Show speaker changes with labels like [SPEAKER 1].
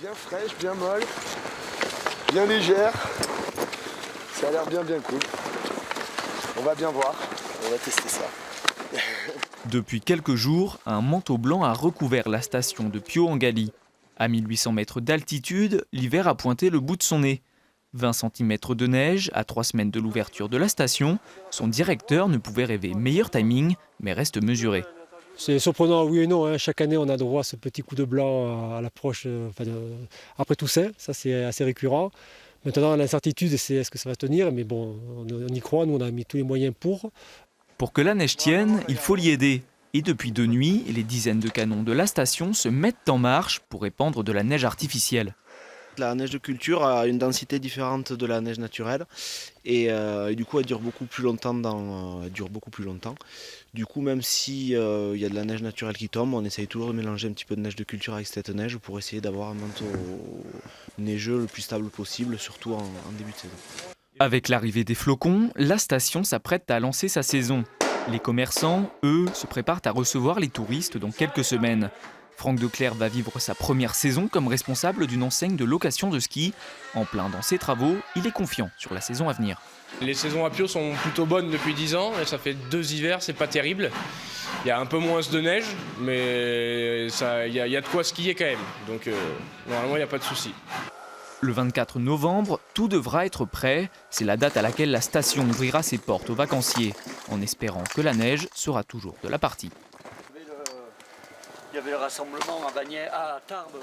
[SPEAKER 1] Bien fraîche, bien molle, bien légère. Ça a l'air bien cool. On va bien voir, on va tester ça.
[SPEAKER 2] Depuis quelques jours, un manteau blanc a recouvert la station de Pio-Engali. À 1800 mètres d'altitude, l'hiver a pointé le bout de son nez. 20 cm de neige à 3 semaines de l'ouverture de la station. Son directeur ne pouvait rêver meilleur timing, mais reste mesuré.
[SPEAKER 3] C'est surprenant, oui et non. Hein. Chaque année, on a droit à ce petit coup de blanc à l'approche, après Toussaint. Ça, c'est assez récurrent. Maintenant, l'incertitude, c'est est-ce que ça va tenir. Mais bon, on y croit. Nous, on a mis tous les moyens pour.
[SPEAKER 2] Pour que la neige tienne, il faut l'y aider. Et depuis 2 nuits, les dizaines de canons de la station se mettent en marche pour répandre de la neige artificielle.
[SPEAKER 4] La neige de culture a une densité différente de la neige naturelle et du coup elle dure beaucoup plus longtemps. Du coup, même si y a de la neige naturelle qui tombe, on essaye toujours de mélanger un petit peu de neige de culture avec cette neige pour essayer d'avoir un manteau neigeux le plus stable possible, surtout en début de saison.
[SPEAKER 2] Avec l'arrivée des flocons, la station s'apprête à lancer sa saison. Les commerçants, eux, se préparent à recevoir les touristes dans quelques semaines. Franck Declercq va vivre sa première saison comme responsable d'une enseigne de location de ski. En plein dans ses travaux, il est confiant sur la saison à venir.
[SPEAKER 5] Les saisons à Pio sont plutôt bonnes depuis 10 ans et ça fait 2 hivers, c'est pas terrible. Il y a un peu moins de neige, mais il y a de quoi skier quand même. Donc normalement, il n'y a pas de souci.
[SPEAKER 2] Le 24 novembre, tout devra être prêt. C'est la date à laquelle la station ouvrira ses portes aux vacanciers, en espérant que la neige sera toujours de la partie.
[SPEAKER 6] Il y avait le rassemblement à Tarbes.